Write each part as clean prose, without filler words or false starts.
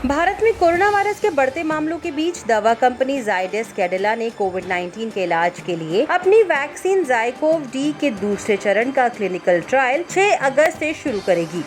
भारत में corona virus के बढ़ते मामलों के बीच दवा कंपनी जाइडस कैडिला ने कोविड-19 के इलाज के लिए अपनी वैक्सीन ज़ाइकोव-डी के दूसरे चरण का क्लिनिकल ट्रायल 6 अगस्त से शुरू करेगी।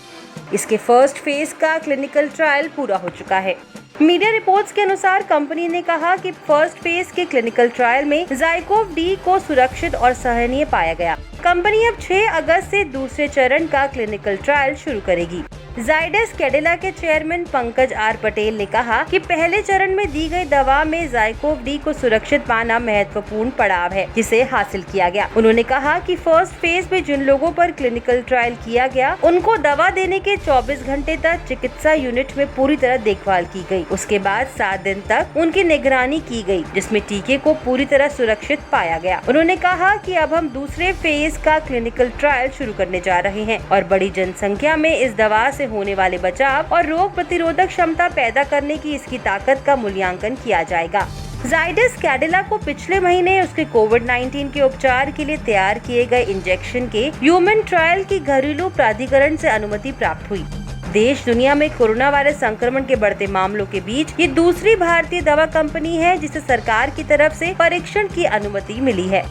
इसके फर्स्ट फेज का क्लिनिकल ट्रायल पूरा हो चुका है। मीडिया रिपोर्ट्स के अनुसार कंपनी ने कहा कि फर्स्ट फेज के क्लिनिकल ट्रायल में ज़ाइकोव-डी को सुरक्षित और सहनीय पाया गया। कंपनी अब 6 अगस्त से दूसरे चरण का क्लिनिकल ट्रायल शुरू करेगी। जाइडस कैडिला के चेयरमैन पंकज आर पटेल ने कहा कि पहले चरण में दी गई दवा में ज़ाइकोव-डी को सुरक्षित पाना महत्वपूर्ण पड़ाव है, जिसे हासिल किया गया। उन्होंने कहा कि फर्स्ट फेज में जिन लोगों पर क्लिनिकल ट्रायल किया गया, उनको दवा देने के 24 घंटे तक चिकित्सा यूनिट में पूरी तरह देखभाल की गई। उसके बाद 7 दिन तक उनकी निगरानी की गई, जिसमें टीके को पूरी तरह सुरक्षित पाया गया। उन्होंने कहा कि अब हम दूसरे फेज का क्लिनिकल ट्रायल शुरू करने जा रहे हैं और बड़ी जनसंख्या में इस दवा से होने वाले बचाव और रोग प्रतिरोधक क्षमता पैदा करने की इसकी ताकत का मूल्यांकन किया जाएगा। जाइडस कैडिला को पिछले महीने उसके कोविड-19 के उपचार के लिए तैयार किए गए इंजेक्शन के ह्यूमन ट्रायल की घरेलू प्राधिकरण से अनुमति प्राप्त हुई। देश दुनिया में कोरोना वायरस संक्रमण के बढ़ते मामलों के बीच ये दूसरी भारतीय दवा कंपनी है जिसे सरकार की तरफ से परीक्षण की अनुमति मिली है।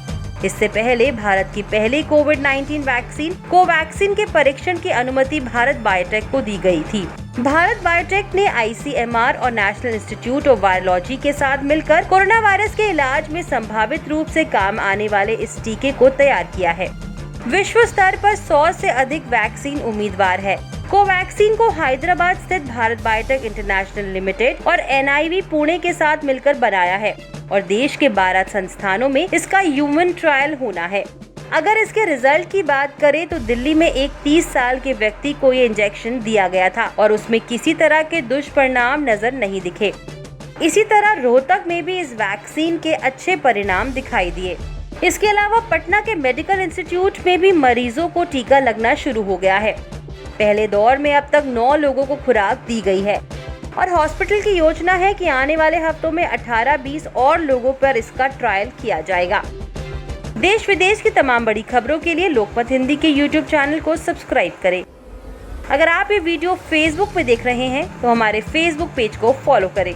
इससे पहले भारत की पहली कोविड-19 वैक्सीन कोवैक्सीन के परीक्षण की अनुमति भारत बायोटेक को दी गई थी। भारत बायोटेक ने ICMR और नेशनल इंस्टीट्यूट ऑफ वायरोलॉजी के साथ मिलकर कोरोना वायरस के इलाज में संभावित रूप से काम आने वाले इस टीके को तैयार किया है। विश्व स्तर पर 100 से अधिक वैक्सीन उम्मीदवार है। कोवैक्सीन को हैदराबाद स्थित भारत बायोटेक इंटरनेशनल लिमिटेड और NIV पुणे के साथ मिलकर बनाया है और देश के 12 संस्थानों में इसका ह्यूमन ट्रायल होना है। अगर इसके रिजल्ट की बात करें तो दिल्ली में एक 30 साल के व्यक्ति को ये इंजेक्शन दिया गया था और उसमें किसी तरह के दुष्परिणाम नजर नहीं दिखे। इसी तरह रोहतक में भी इस वैक्सीन के अच्छे परिणाम दिखाई दिए। इसके अलावा पटना के मेडिकल इंस्टीट्यूट में भी मरीजों को टीका लगना शुरू हो गया है। पहले दौर में अब तक 9 लोगों को खुराक दी गई है और हॉस्पिटल की योजना है कि आने वाले हफ्तों में 18-20 और लोगों पर इसका ट्रायल किया जाएगा। देश विदेश की तमाम बड़ी खबरों के लिए लोकमत हिंदी के YouTube चैनल को सब्सक्राइब करें। अगर आप ये वीडियो Facebook पे देख रहे हैं तो हमारे Facebook पेज को फॉलो करें।